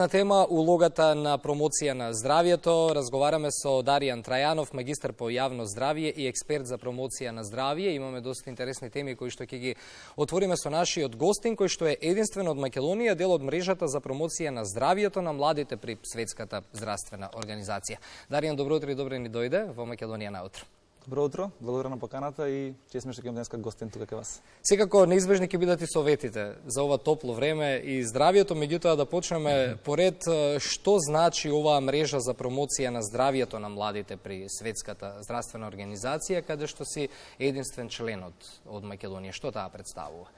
На тема улогата на промоција на здравието разговараме со Даријан Трајанов, магистар по јавно здравје и експерт за промоција на здравје. Имаме доста интересни теми кои што ќе ги отвориме со нашиот гостин, кој што е единствен од Македонија, дел од мрежата за промоција на здравието на младите при Светската здравствена организација. Даријан, добро утро и добре ни дојде во Македонија наутро. Добро утро, благодаря на поканата и чест ми што ќе денеска гостин тука кај вас. Секако неизбежни ќе бидат и советите за ова топло време и здравието, меѓутоа да почнеме поред што значи оваа мрежа за промоција на здравието на младите при Светската здравствена организација, каде што си единствен член од Македонија. Што таа представува?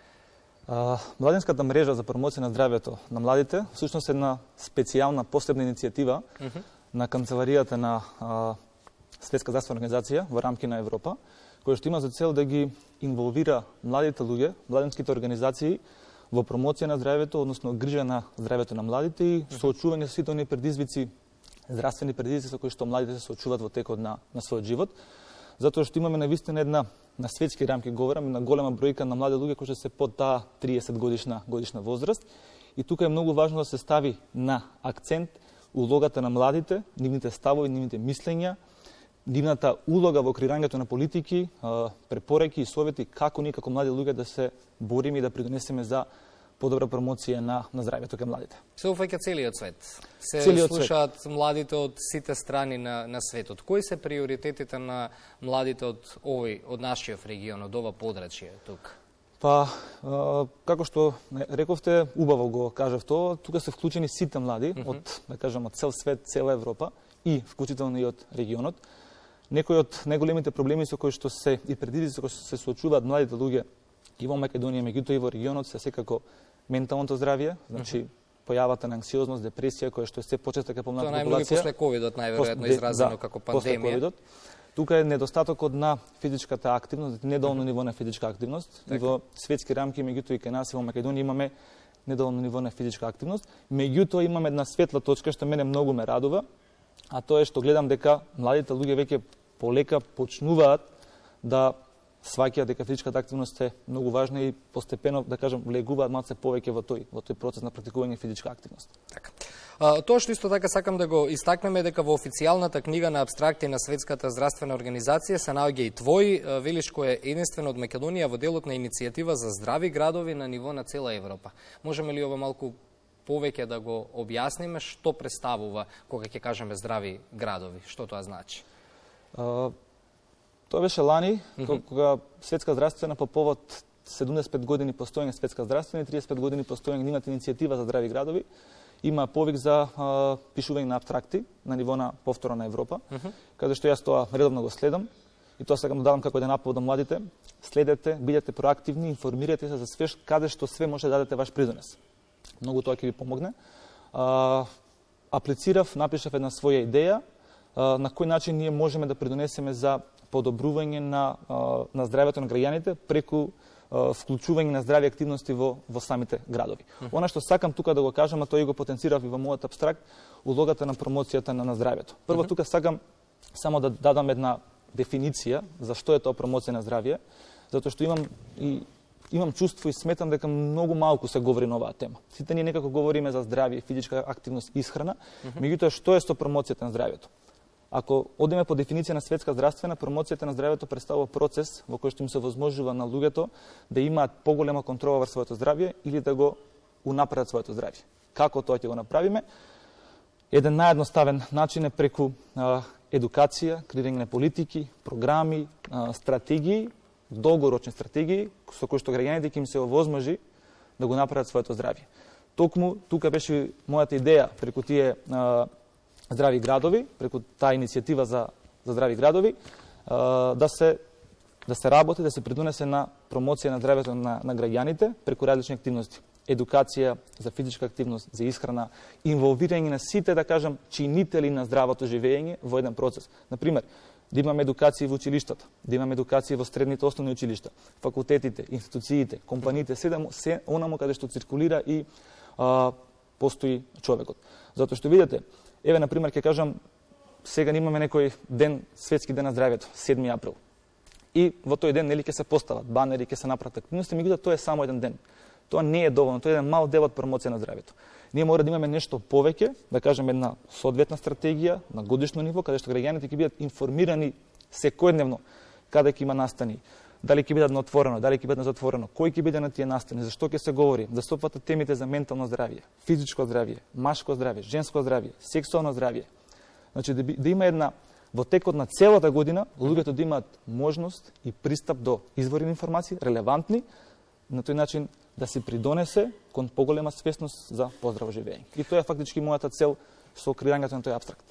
Младинската мрежа за промоција на здравието на младите всушност е една специјална посебна иницијатива на канцеларијата на Светска здравствена организација во рамки на Европа, која што има за цел да ги инволвира младите луѓе, младинските организации во промоција на здравието, односно грижа на здравието на младите и соочување со сите оние предизвици, здравствени предизвици со кои што младите се соочуваат во текот на својот живот, затоа што имаме навистина една на светски рамки говорам на голема бројка на млади луѓе кои што се под таа 30 годишна возраст и тука е многу важно да се стави на акцент улогата на младите, нивните ставови, нивните мислења, нивната улога во креирањето на политики, препораки и совети како ние како млади луѓе да се бориме и да придонесеме за подобра промоција на здравието кај младите. Се уфаќа целиот свет. Се слушаат младите од сите страни на светот. Кои се приоритетите на младите од нашиот регион, од ова подрачје тука? Па, како што рековте, убаво го кажав тоа, тука се вклучени сите млади од, да кажам, од цел свет, цела Европа и вклучително и од регионот. Некои од најголемите проблеми со кои што се и предизвици со кои што се соочуваат младите луѓе и во Македонија, меѓутоа и во регионот се секако менталното здравје, значи појавата на анксиозност, депресија која што е се почеста кај помладата популација. Тоа најмногу после ковидот најверојатно изразено како пандемија. Тука е недостатокот на физичката активност, недоволно ниво на физичка активност. И во светски рамки, меѓутоа и кај нас во Македонија имаме недоволно ниво на физичка активност. Меѓутоа имаме една светла точка што мене многу ме радува, а тоа е што гледам дека младите луѓе веќе полека почнуваат да сваќаат дека физичката активност е многу важна и постепено, да кажам, влегуваат малце повеќе во тој процес на практикување физичка активност. Така. Тоа што исто така сакам да го истакнеме е дека во официјалната книга на апстракти на Светската здравствена организација се наоѓа и твој велиш кој е единствен од Македонија во делот на иницијатива за здрави градови на ниво на цела Европа. Можеме ли ова малку повеќе да го објасниме што представува кога ќе кажеме здрави градови? Што тоа значи? Тоа беше лани, кога Светска здравствена по повод 75 години постоење Светска здравствена и 35 години постоење нивната иницијатива за здрави градови, има повик за пишување на апстракти на ниво на повтора на Европа, каде што јас тоа редовно го следам и тоа сакам да дадам како еден апел до младите. Следете, бидете проактивни, информирате се за све каде што све може да дадете ваш придонес. Многу тоа ќе ви помогне. Аплицирав, напишав една своја идеја на кој начин ние можеме да придонесеме за подобрување на здравието на граѓаните преку вклучување на здрави активности во самите градови. Она што сакам тука да го кажам, а тоа и го потенцирав и во мојот абстракт, улогата на промоцијата на здравието. Прво тука сакам само да дадам една дефиниција за што е тоа промоција на здравје, затоа што имам чувство и сметам дека многу малку се говори на оваа тема. Сите ние некако говориме за здравје, физичка активност и исхрана, меѓутоа што е со промоцијата на здравието? Ако одиме по дефиниција на Светска здравствена, промоцијата на здравието представува процес во кој што им се возможува на луѓето да имаат поголема контрола врз своето здравје или да го унапредат своето здравје. Како тоа ќе го направиме? Еден наједноставен начин е преку едукација, креирање на политики, програми, стратегии, долгорочни стратегии со кои што граѓаните ќе им се овозможи да го направат своето здравје. Токму тука беше мојата идеја преку тие здрави градови, преку таа иницијатива за здрави градови, да се работи, да се придонесе на промоција на здравието на граѓаните преку различни активности. Едукација за физичка активност, за исхрана, инволвирање на сите, да кажам, чинители на здравото живење во еден процес. Например, да имаме едукација во училиштата, да имаме едукација во средните основни училишта, факултетите, институциите, компаниите, се онаму каде што циркулира и постои човекот. Затоа што видите, еве, например, ќе кажам, сега имаме некој ден, Светски ден на здравието, 7 април. И во тој ден, нели, ќе се постават банери, ќе се направат активности, меѓутоа тоа е само еден ден. Тоа не е доволно, тоа е еден мал дел од промоција на здравието. Ние мора да имаме нешто повеќе, да кажеме една соодветна стратегија на годишно ниво, каде што граѓаните ќе бидат информирани секојдневно каде ќе има настани, дали ќе бидат на отворено, дали ќе бидат на затворено, кој ќе биде на тие настани, зашто ќе се говори, да се опфатат темите за ментално здравје, физичко здравје, машко здравје, женско здравје, сексуално здравје. Значи да има една во текот на целата година луѓето да имаат можност и пристап до извори на информации релевантни, на тој начин да се придонесе кон поголема свесност за поздраво живење. И тоа е фактички мојата цел со креирањето на тој абстракт.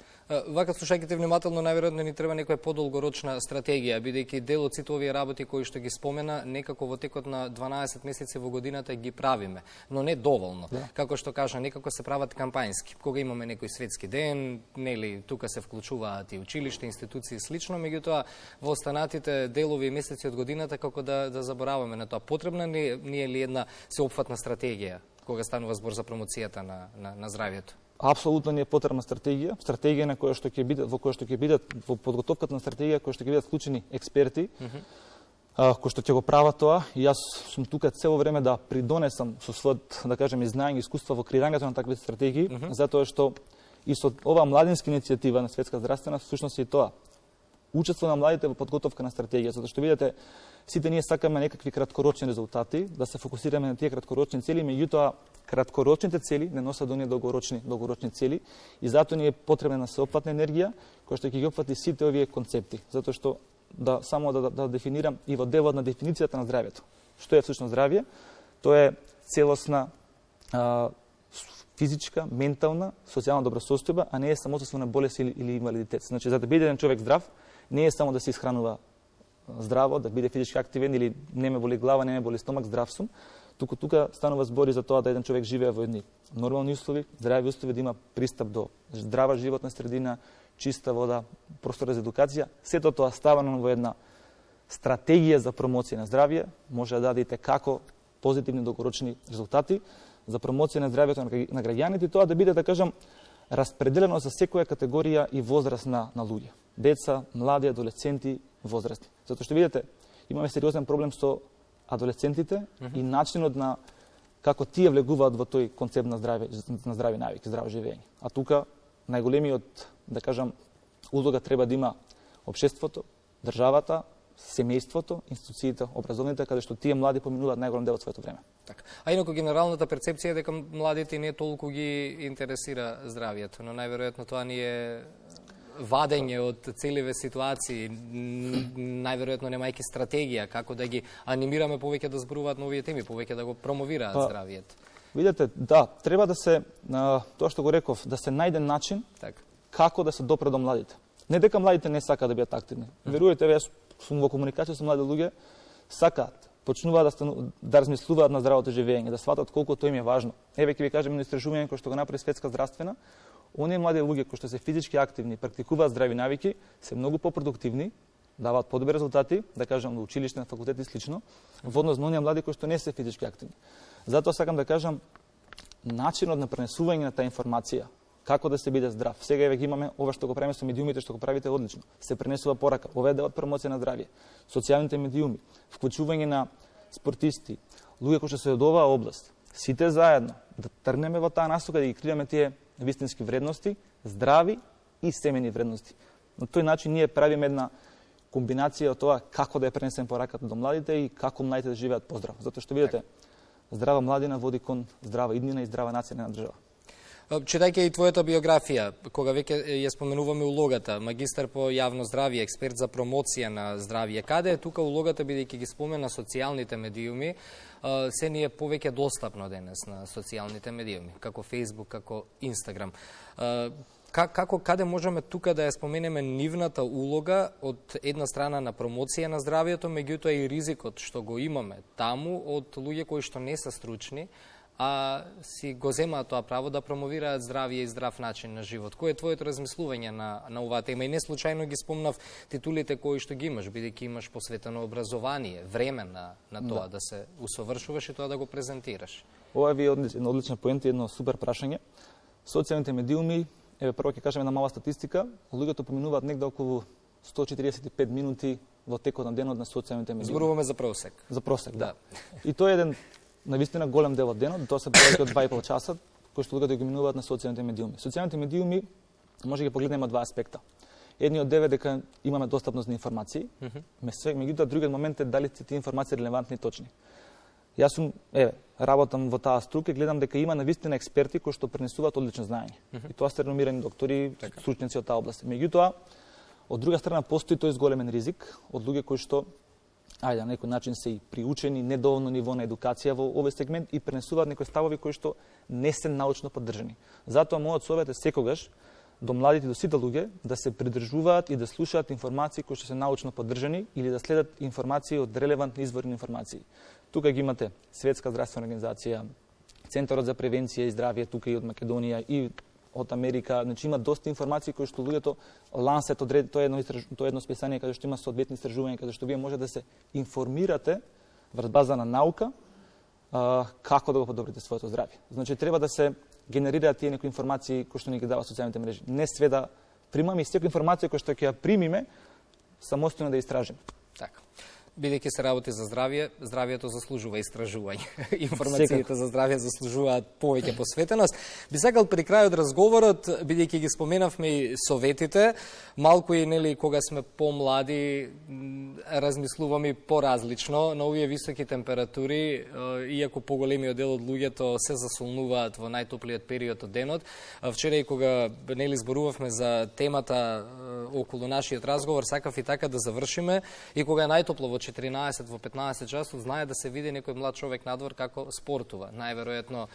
Вака, слушајќите внимателно, најверојатно ни треба некоја подолгорочна стратегија, бидејќи дел од сите овие работи кои што ги спомена, некако во текот на 12 месеци во годината ги правиме, но не доволно. Да. Како што кажа, некако се прават кампањски. Кога имаме некој светски ден, нели, тука се вклучуваат и училишта, институции и слично, меѓутоа во останатите делови и месеци од годината како да забораваме на тоа. Потребна ни е ли една сеопфатна стратегија кога станува збор за промоцијата на здравјето? Апсолутно не е потребна стратегија на која што ќе бидат во подготовката на стратегија која што ќе бидат вклучени експерти, кои што ќе го прават тоа, и јас сум тука цело време да придонесам со својот, да кажеме, знаење и искуство во креирањето на такви стратегии, затоа што и со оваа младинска иницијатива на Светска здравствена, всушност и тоа учество на младите во подготовка на стратегија, затоа што видите, сите ние сакаме некакви краткорочни резултати, да се фокусираме на тие краткорочни цели, меѓутоа краткорочните цели не носат до ние долгорочни цели, и затоа ни е потребна сеопфатна енергија која што ќе ги опфати сите овие концепти, затоа што да дефинирам и во делот на дефиницијата на здравјето. Што е всушност здравје? Тоа е целосна физичка, ментална, социјална добросостојба, а не е самостојна болест или инвалидитет. Значи, за да биде еден човек здрав, не е само да се исхранува здраво, да биде физички активен или не ме боли глава, не ме боли стомак, здрав сум. Тука станува збори за тоа да еден човек живее во едни нормални услови, здрави услови, да има пристап до здрава животна средина, чиста вода, простор за едукација. Сето тоа ставано во една стратегија за промоција на здравје може да даде како позитивни долгорочни резултати за промоција на здравјето на граѓаните, тоа да биде, да кажам, распределено за секоја категорија и возраст на луѓе. Деца, млади, адолесценти, возрасти. Затоа што видите, имаме сериозен проблем со адолесцентите и начинот на како тие влегуваат во тој концепт на здрави навики, здраво живење. А тука најголемиот, да кажам, улога треба да има општеството, државата, семејството, институциите, образовните, каде што тие млади поминуваат најголем дел од своето време. Така. А инаку генералната перцепција е дека младите не толку ги интересира здравјето, но најверојатно тоа ни е вадење од целиве ситуации, најверојатно немајќи стратегија како да ги анимираме повеќе да зборуваат на овие теми, повеќе да го промовираат здравјето. Видете, да, треба да се, тоа што го реков, да се најде начин како да се допре до младите. Не дека младите не сакаат да бидат активни. Верувате, јас сум во комуникација со млади луѓе, сакаат, почнуваат да размислуваат на здравото живење, да сватат колку тоа им е важно. Еве ќе ви кажам едно истражување кој што го направи Светска здравствена. Оние млади луѓе кои што се физички активни, практикуваат здрави навики, се многу попродуктивни, даваат подобри резултати, да кажам, на училиште, на факултет и слично, во однос на оние млади кои што не се физички активни. Затоа сакам да кажам, начинот на пренесување на таа информација, како да се биде здрав. Сега еве ги имаме ова што го правиме со медиумите, што го правите одлично. Се пренесува порака. Ова е дел од промоција на здравје. Социјалните медиуми, вклучување на спортисти, луѓе кои што се од оваа област. Сите заедно да тргнеме во таа насока да ги креираме тие вистински вредности, здрави и семени вредности. На тој начин ние правиме една комбинација од тоа како да ја пренесеме пораката до младите и како младите да живеат поздраво. Затоа што видите, здрава младина води кон здрава иднина и здрава нација на држава. Читајќи и твојата биографија, кога веќе ја споменуваме улогата, магистар по јавно здравје, експерт за промоција на здравје, каде е тука улогата, бидејќи ги спомена социјалните медиуми, се ни е повеќе достапно денес на социјалните медиуми, како Facebook, како Instagram. Каде можеме тука да ја споменеме нивната улога од една страна на промоција на здравјето, меѓутоа и ризикот што го имаме таму од луѓе кои што не се стручни, а си го земаат тоа право да промовираат здравје и здрав начин на живот. Кој е твоето размислување на оваа тема? И не случајно ги спомнав титулите кои што ги имаш, бидејќи имаш посветено образование, време на тоа да се усовршуваш и тоа да го презентираш. Ова ви е една одлична поента и едно супер прашање. Социјалните медиуми, еве прво ќе кажем една мала статистика, луѓето поминуваат негде околу 145 минути во текот на денот на социјалните медиуми. Зборуваме за просек. За просек, да. И тоа е еден навистина голем дел од денот, тоа се повеќе од 2,5 часа, кои што луѓето ги минуваат на социјалните медиуми. Социјалните медиуми може да ги погледнеме од два аспекта. Едниот дел е дека имаме достапност на информации, меѓутоа другиот момент е дали се тие информации релевантни и точни. Јас сум, работам во таа струка и гледам дека има навистина експерти кои што пренесуваат одлично знаење. И тоа се реномирани доктори, стручњаци од таа област. Меѓутоа, од друга страна постои тој зголемен ризик од луѓе кои што на некој начин се и приучени, недоволно ниво на едукација во овој сегмент и пренесуваат некои ставови кои што не се научно поддржани. Затоа мојот совет е секогаш до младите, до сите луѓе да се придржуваат и да слушаат информации кои што се научно поддржани или да следат информации од релевантни извори на информации. Тука ги имате Светска здравствена организација, Центарот за превенција и здравје тука и од Македонија и од Америка, значи има доста информации кои што луѓето Lancet одреди, тоа е едно списание каде што има соодветни истражувања, каде што вие може да се информирате врз база на наука како да го подобрите своето здравје. Значи треба да се генерираат тие некои информации кои што ни ги даваат социјалните мрежи. Не све да примаме и секоја информација која што ќе ја примиме самостојно да истражиме. Така. Бидејќи се работи за здравје, здравјето заслужува истражување. Информациите за здравје заслужуваат повеќе посветеност. Би сакал при крајот разговорот, бидејќи ги споменавме и советите, малку и нели кога сме помлади размислуваме поразлично на овие високи температури, иако поголемиот дел од луѓето се засолнуваат во најтоплиот период од денот. Вчера и кога нели зборувавме за темата околу нашиот разговор, сакав и така да завршиме и кога е најтопло во 14 во 15 часот, знае да се види некој млад човек надвор како спортува. Најверојатно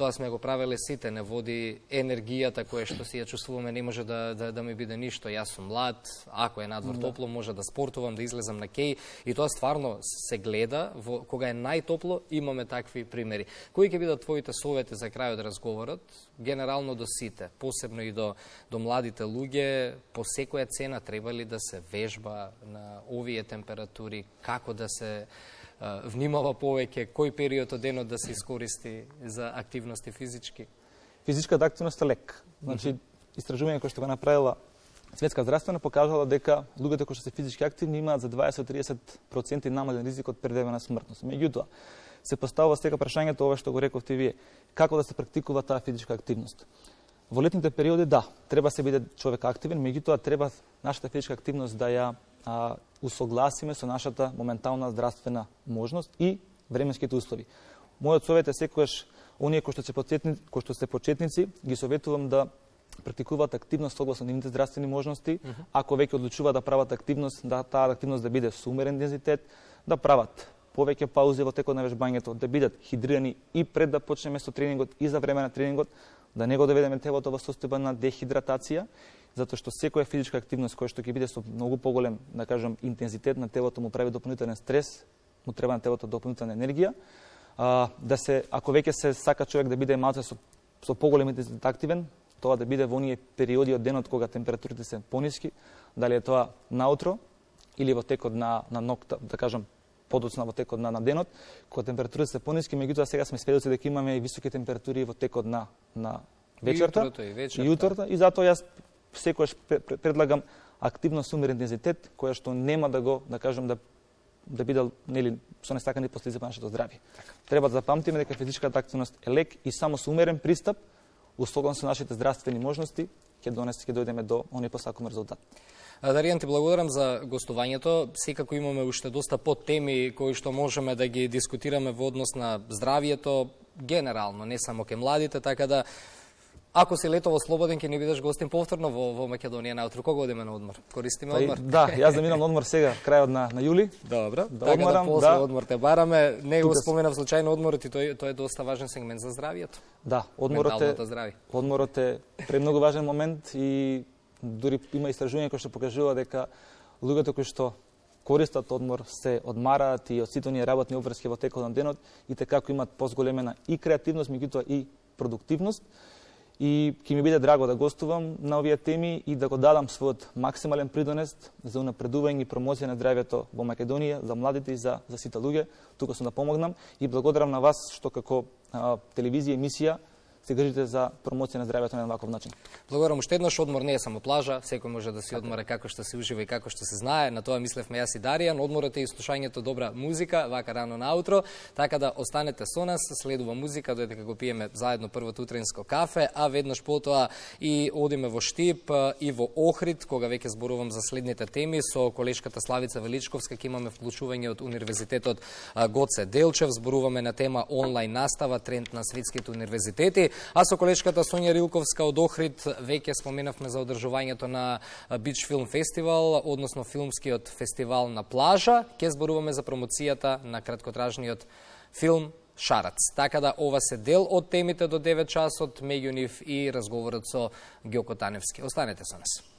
тоа сме го правеле сите, не води енергијата која што си ја чувствуваме, не може да ми биде ништо. Јас сум млад, ако е надвор топло, може да спортувам, да излезам на кеј и тоа стварно се гледа кога е најтопло, имаме такви примери. Кои ќе бидат твоите совети за крајот разговорот, генерално до сите, посебно и до младите луѓе, по секоја цена треба ли да се вежба на овие температури, како да се внимава повеќе, кој период од денот да се искористи за активности физички? Физичката активност е лек. Значи, истражување кој што го направила Светска здравствена покажала дека луѓето кои што се физички активни имаат за 20-30% намален ризик од предавена смртност. Меѓутоа, се поставува сега прашањето ова што го рековте вие, како да се практикува таа физичка активност. Во летните периоди да, треба се биде човек активен, меѓутоа треба нашата физичка активност да ја усогласиме со нашата моментална здравствена можност и временските услови. Мојот совет е секогаш оние кои што се почетници ги советувам да практикуваат активност согласно нивните здравствени можности, ако веќе одлучуваат да прават активност, да таа активност да биде со умерен интензитет, да прават повеќе паузи во текот на вежбањето, да бидат хидрирани и пред да почнеме со тренингот и за време на тренингот, да не го доведеме телото во состојба на дехидратација, затоа што секоја физичка активност која што ќе биде со многу поголем, да кажам, интензитет на телото му прави дополнителен стрес, му треба на телото дополнителна енергија, ако веќе се сака човек да биде малце со поголем интензитет активен, тоа да биде во оние периоди од денот кога температурите се пониски, дали е тоа наутро или во текот на ноќта, да кажам, подоцна во текот на денот, кога температурите се пониски, меѓутоа сега сме сведоци дека имаме и високи температури во текот на вечерта и утрото и затоа јас секогаш предлагам активност со умерен интензитет, која што нема да го, да кажам, да биде нели со несакани последици по нашето здравје. Треба да запамтиме дека физичката активност е лек и само со умерен пристап, условно со нашите здравствени можности, ќе дојдеме до оној посакан резултат. Даријан, ти благодарам за гостувањето. Секако имаме уште доста подтеми кои што можеме да ги дискутираме во однос на здравието, генерално, не само ке младите, така да ако си летово слободен, ќе ни бидеш гостин повторно во Македонија наутро. Кога одиме на одмор? Користиме одмор? Да, јас заминам на одмор сега, крајот на јули. Добро, така да после одмор те бараме. Не го споменав случајно одморот и тој е доста важен сегмент за здравието. Да, одморот е премногу важен момент и дури има истражување кои што покажува дека луѓето кои што користат одмор, се одмараат и од сите оние работни обврски во текот на денот и како имаат позголемена и креативност, меѓутоа и продуктивност. И ќе ми биде драго да гостувам на овие теми и да го дадам својот максимален придонес за унапредување и промоција на здравјето во Македонија, за младите и за сите луѓе. Тука сум да помогнам и благодарам на вас што како телевизија емисија се грижите за промоција на здравјето на ваков начин. Благодарам уште еднаш. Одмор не е само плажа, секој може да си одмора како што се ужива и како што се знае. На тоа мислевме јас и Даријан. Одморот е и слушањето добра музика, вака рано наутро, така да останете со нас, следува музика, додека го пиеме заедно првото утринско кафе, а веднаш потоа и одиме во Штип и во Охрид, кога веќе зборувам за следните теми со колешката Славица Величковска, ќе имаме вклучување од Универзитетот Гоце Делчев, зборуваме на тема онлайн настава, тренд на светските универзитети, а со колешката Сонја Рилковска од Охрид веќе споменавме за одржувањето на Бич Филм Фестивал, односно филмскиот фестивал на плажа, ќе зборуваме за промоцијата на краткотражниот филм Шарац. Така да ова се дел од темите до 9 часот, меѓу нив и разговорот со Ѓоко Таневски. Останете со нас.